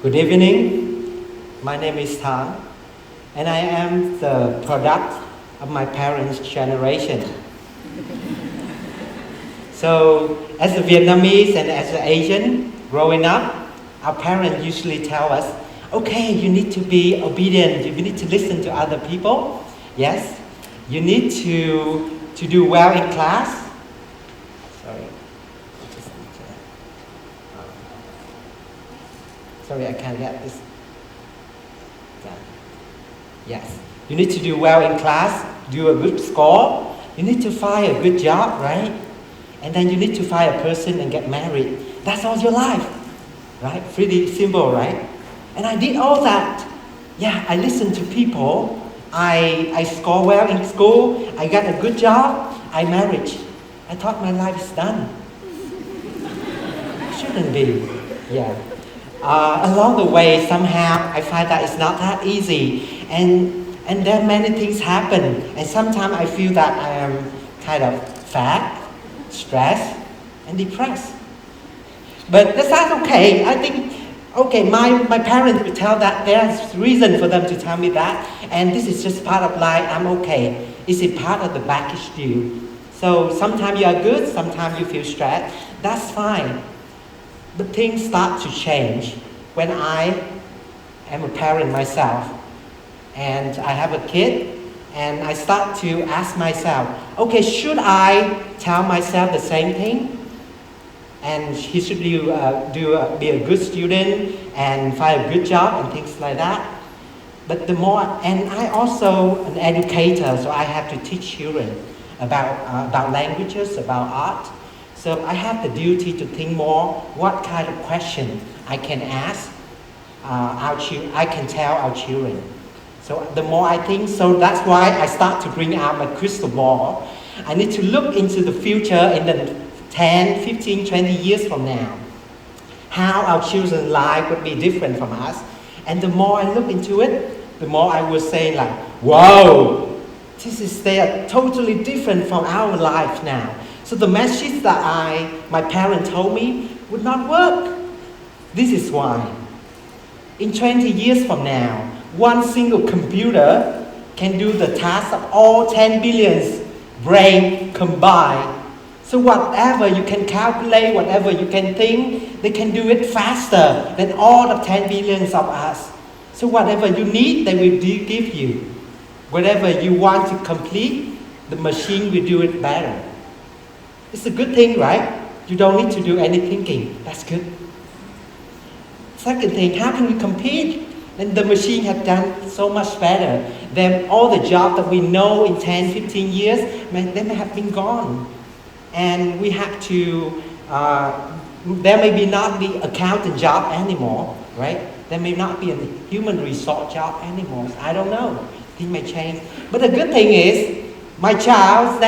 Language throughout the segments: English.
Good evening. My name is Thang, and I am the product of my parents' generation. So, as a Vietnamese and as an Asian, growing up, our parents usually tell us, okay, you need to be obedient, you need to listen to other people. Yes, you need to do well in class. Sorry. Sorry, I can't get this. Yes, you need to do well in class, do a good score. You need to find a good job, right? And then you need to find a person and get married. That's all your life, right? Pretty simple, right? And I did all that. Yeah, I listened to people. I score well in school. I got a good job. I married. I thought my life is done. Shouldn't be. Yeah. Along the way, somehow I find that it's not that easy, and then many things happen, and sometimes I feel that I am kind of fat, stressed, and depressed. But that's not okay. I think, okay, my parents would tell that there's reason for them to tell me that, and this is just part of life. I'm okay. It's a part of the package deal. So sometimes you are good, sometimes you feel stressed. That's fine. But things start to change when I am a parent myself and I have a kid, and I start to ask myself, okay, should I tell myself the same thing? And he should be a good student and find a good job and things like that. But the more, and I also an educator, so I have to teach children about languages, about art. So I have the duty to think more what kind of question I can ask I can tell our children. So the more I think, so that's why I start to bring out my crystal ball. I need to look into the future in the 10, 15, 20 years from now. How our children's life would be different from us. And the more I look into it, the more I will say like, wow, they are totally different from our life now. So the message that my parents told me would not work. This is why. In 20 years from now, one single computer can do the task of all 10 billion brain combined. So whatever you can calculate, whatever you can think, they can do it faster than all the 10 billions of us. So whatever you need, they will give you. Whatever you want to complete, the machine will do it better. It's a good thing, right? You don't need to do any thinking. That's good. Second thing, how can we compete? And the machine has done so much better than all the jobs that we know in 10, 15 years, they may have been gone. And we have to, there may be not be accountant job anymore, right? There may not be a human resource job anymore. I don't know. Things may change. But the good thing is, my child's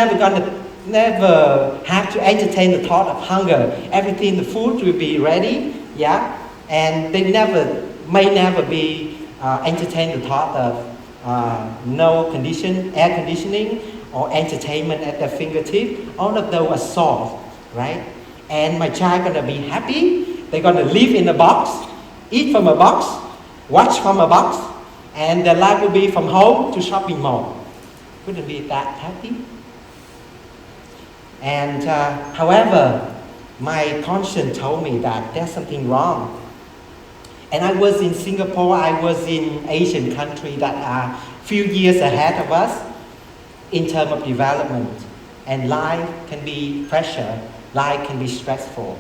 never have to entertain the thought of hunger. Everything, the food will be ready, yeah? And they may never be entertain the thought of no air conditioning or entertainment at their fingertip. All of those are solved, right? And my child gonna be happy. They're gonna live in a box, eat from a box, watch from a box, and their life will be from home to shopping mall. Wouldn't be that happy? And however, my conscience told me that there's something wrong. And I was in Singapore, I was in Asian country that are few years ahead of us in terms of development. And life can be pressure, life can be stressful.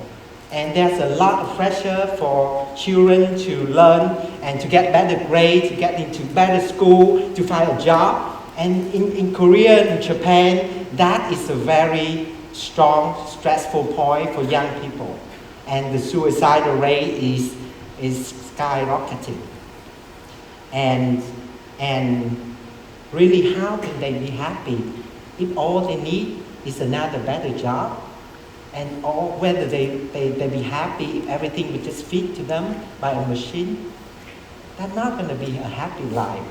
And there's a lot of pressure for children to learn and to get better grades, to get into better school, to find a job. And in Korea, in Japan, that is a very strong, stressful point for young people. And the suicidal rate is skyrocketing. And really, how can they be happy if all they need is another better job? And whether they be happy if everything will just feed to them by a machine? That's not going to be a happy life.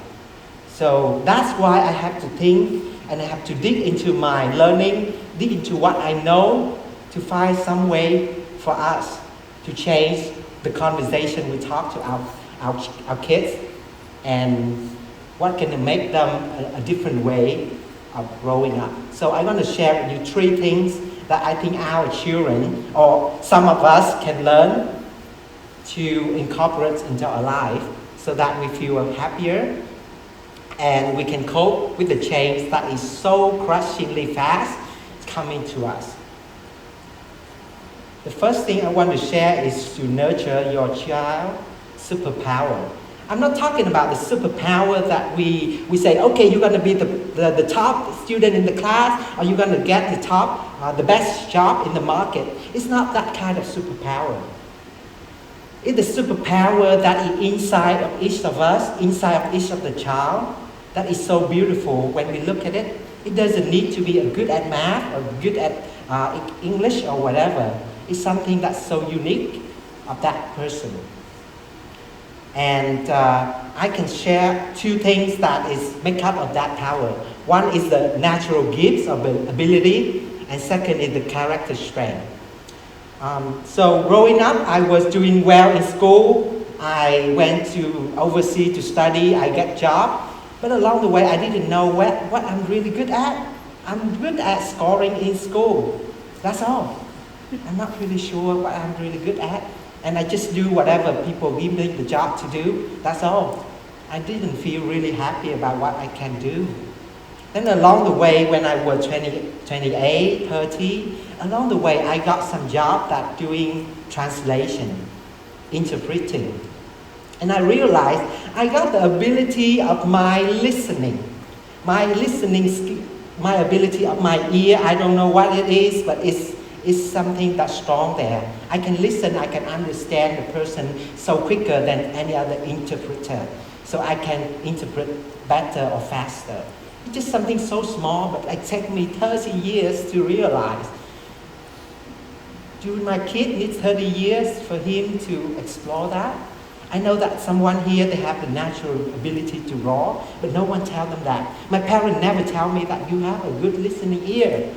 So that's why I have to think and I have to dig into my learning, dig into what I know to find some way for us to change the conversation we talk to our kids, and what can make them a different way of growing up. So I want to share with you 3 things that I think our children, or some of us, can learn to incorporate into our life so that we feel happier and we can cope with the change that is so crushingly fast coming to us. The first thing I want to share is to nurture your child's superpower. I'm not talking about the superpower that we say, okay, you're going to be the top student in the class, or you're going to get the best job in the market. It's not that kind of superpower. It's the superpower that is inside of each of us, inside of each of the child, that is so beautiful when we look at it. It doesn't need to be good at math or good at English or whatever. It's something that's so unique of that person. And I can share 2 things that is make up of that power. One is the natural gifts or ability, and second is the character strength. So growing up, I was doing well in school. I went to overseas to study. I got job. But along the way, I didn't know what I'm really good at. I'm good at scoring in school. That's all. I'm not really sure what I'm really good at. And I just do whatever people give me the job to do. That's all. I didn't feel really happy about what I can do. Then along the way, when I was 28, 30, along the way, I got some job that doing translation, interpreting. And I realized I got the ability of my listening skill, my ability of my ear. I don't know what it is, but it's something that's strong there. I can listen, I can understand the person so quicker than any other interpreter. So I can interpret better or faster. It's just something so small, but it takes me 30 years to realize. Do my kid need 30 years for him to explore that? I know that someone here, they have the natural ability to draw, but no one tells them that. My parents never tell me that you have a good listening ear.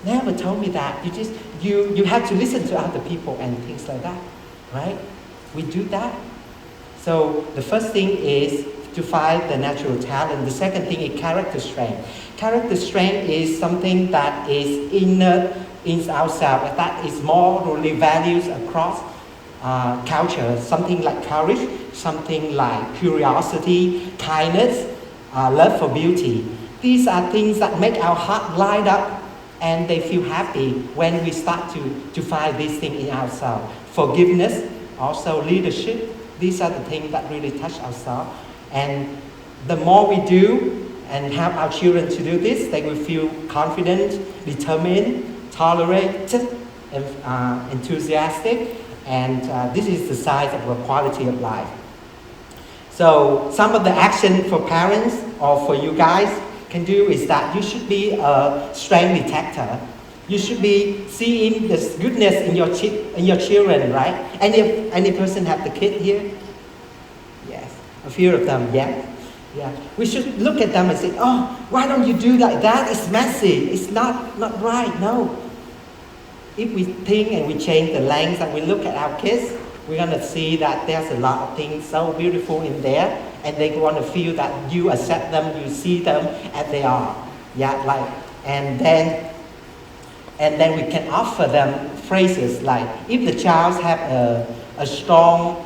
Never told me that. You have to listen to other people and things like that, right? We do that. So the first thing is to find the natural talent. The second thing is character strength. Character strength is something that is inner in ourselves, that is morally values across culture. Something like courage, something like curiosity, kindness, love for beauty. These are things that make our heart light up, and they feel happy when we start to find these things in ourselves. Forgiveness, also leadership, these are the things that really touch ourselves. And the more we do and help our children to do this, they will feel confident, determined, tolerated, and enthusiastic. And this is the sign of a quality of life. So some of the action for parents or for you guys can do is that you should be a strength detector. You should be seeing the goodness in your children, right? Any person have the kid here? Yes, a few of them, yeah. We should look at them and say, oh, why don't you do like that? It's messy, it's not right, no. If we think and we change the lens and we look at our kids, we're going to see that there's a lot of things so beautiful in there, and they want to feel that you accept them, you see them as they are. And then we can offer them phrases like, if the child have a strong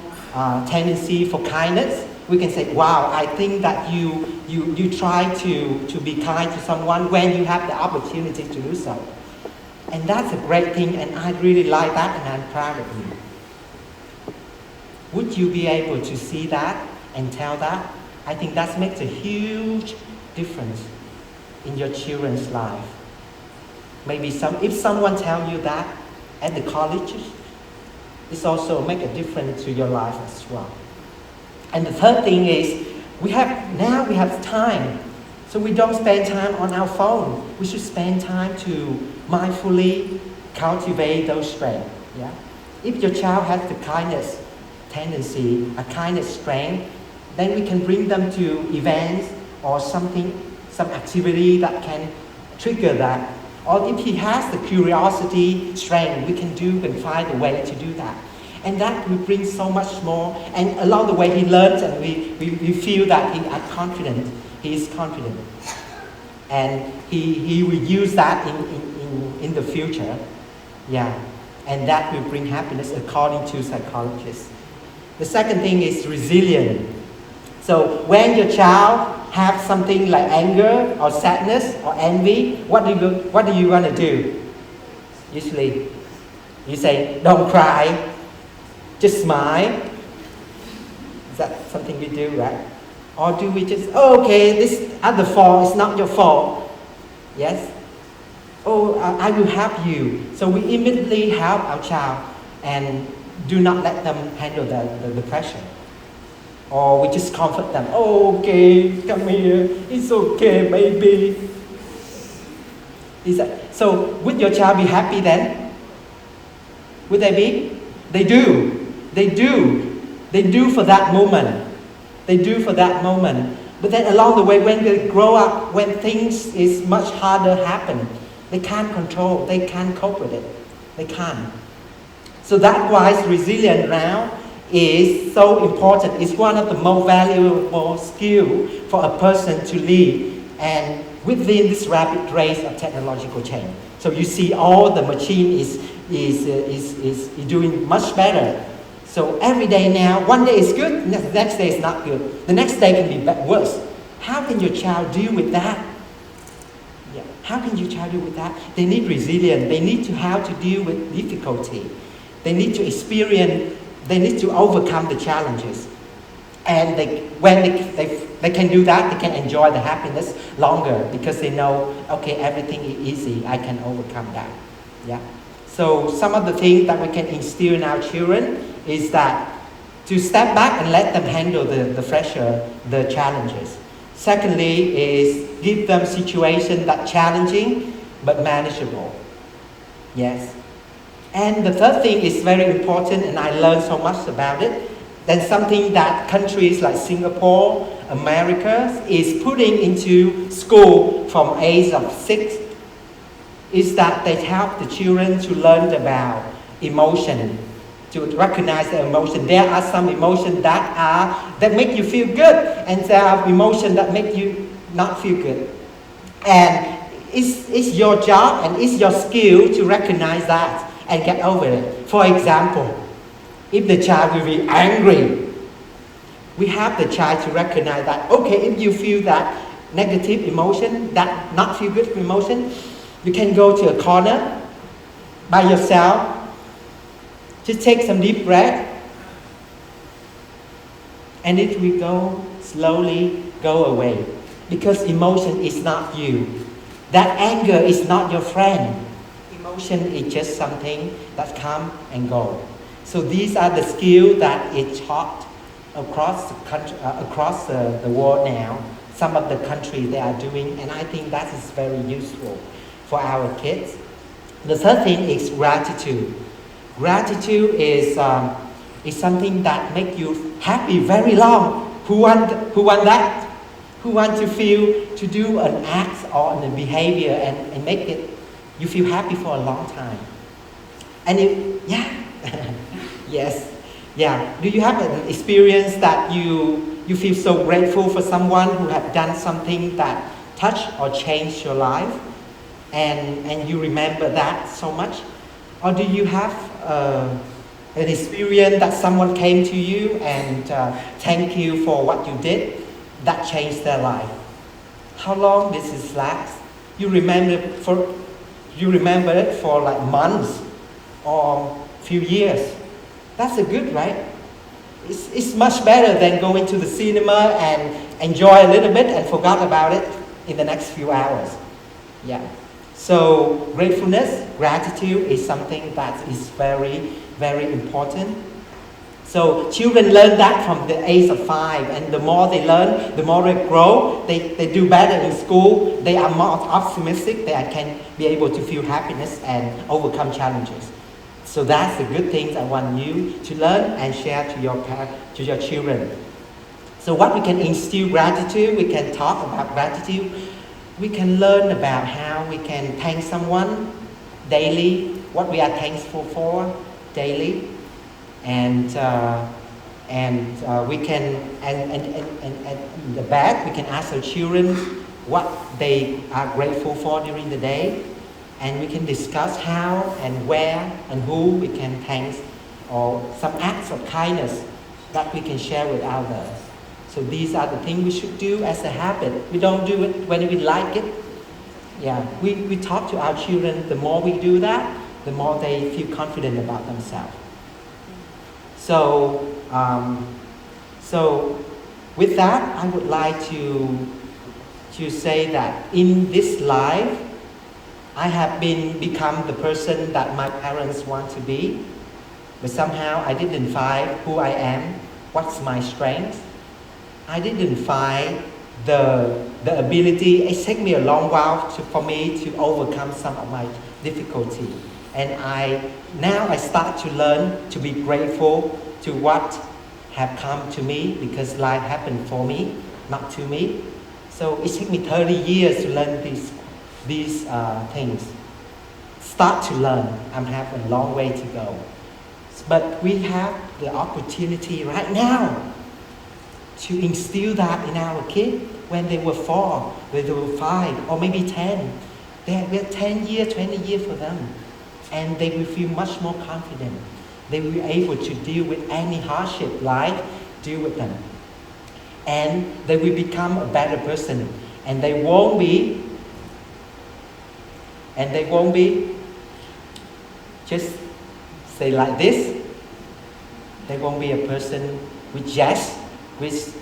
tendency for kindness, we can say, wow, I think that you try to be kind to someone when you have the opportunity to do so. And that's a great thing, and I really like that, and I'm proud of you. Would you be able to see that and tell that? I think that makes a huge difference in your children's life. Maybe if someone tells you that at the colleges, it's also make a difference to your life as well. And the third thing is, we have time. So we don't spend time on our phone. We should spend time to mindfully cultivate those strengths. Yeah? If your child has the kindness tendency, a kindness strength, then we can bring them to events or some activity that can trigger that. Or if he has the curiosity strength, we can find a way to do that. And that will bring so much more. And along the way he learns, and we feel that he is confident. He is confident. And he will use that in the future. Yeah. And that will bring happiness according to psychologists. The second thing is resilience. So when your child have something like anger or sadness or envy, what do you want to do? Usually, you say, don't cry, just smile. Is that something we do, right? Or do we just, oh, okay, this other fault is not your fault. Yes? Oh, I will help you. So we immediately help our child and do not let them handle the pressure. Or we just comfort them. Oh, okay, come here. It's okay, baby. So would your child be happy then? Would they be? They do. They do. They do for that moment. They do for that moment. But then along the way, when they grow up, when things is much harder happen, they can't control, they can't cope with it. They can't. So that's why resilience now is so important. It's one of the most valuable skills for a person to lead, and within this rapid race of technological change. So you see all the machine is doing much better. So every day now, one day is good, the next day is not good. The next day can be worse. How can your child deal with that? Yeah. How can your child deal with that? They need resilience. They need to how to deal with difficulty. They need to experience, they need to overcome the challenges. And when they can do that, they can enjoy the happiness longer because they know, okay, everything is easy, I can overcome that. Yeah. So some of the things that we can instill in our children is that to step back and let them handle the pressure, the challenges. Secondly is give them situations that challenging but manageable. Yes. And the third thing is very important, and I learned so much about it. That's something that countries like Singapore, America is putting into school from age of 6, is that they help the children to learn about emotion, to recognize the emotion. There are some emotions that make you feel good, and there are emotions that make you not feel good. And it's your job and it's your skill to recognize that and get over it. For example, if the child will be angry, we have the child to recognize that, okay, if you feel that negative emotion, that not feel good emotion, you can go to a corner by yourself, just take some deep breath, and it will go slowly go away. Because emotion is not you. That anger is not your friend. Emotion is just something that come and go. So these are the skills that is taught across the country, across the world now. Some of the countries they are doing, and I think that is very useful for our kids. The third thing is gratitude. Gratitude is something that makes you happy very long. Who want that? Who want to feel to do an act or a behavior and make it you feel happy for a long time? And yes, yeah. Do you have an experience that you feel so grateful for someone who had done something that touched or changed your life, and you remember that so much? Or do you have an experience that someone came to you and thank you for what you did that changed their life? How long does this last? You remember it for like months or few years. That's a good, right? It's much better than going to the cinema and enjoy a little bit and forgot about it in the next few hours. Yeah. So gratefulness, gratitude is something that is very, very important. So children learn that from the age of 5, and the more they learn, the more they grow, they do better in school, they are more optimistic, they can be able to feel happiness and overcome challenges. So that's the good things I want you to learn and share to your children. So what we can instill gratitude, we can talk about gratitude, we can learn about how we can thank someone daily, what we are thankful for daily. and we can and in the back we can ask our children what they are grateful for during the day, and we can discuss how and where and who we can thank, or some acts of kindness that we can share with others. So these are the things we should do as a habit. We don't do it when we like it. Yeah, we talk to our children. The more we do that, the more they feel confident about themselves. So, so with that, I would like to say that in this life, I have become the person that my parents want to be, but somehow I didn't find who I am, what's my strength. I didn't find the ability. It took me a long while for me to overcome some of my difficulty. And now I start to learn to be grateful to what have come to me, because life happened for me, not to me. So it took me 30 years to learn these things. Start to learn. I have a long way to go. But we have the opportunity right now to instill that in our kids when they were 4, when they were 5, or maybe 10. We have 10 years, 20 years for them. And they will feel much more confident. They will be able to deal with any hardship life, deal with them. And they will become a better person. And they won't be just say like this. They won't be a person with zest, with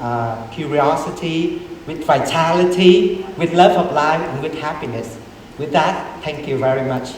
curiosity, with vitality, with love of life, and with happiness. With that, thank you very much.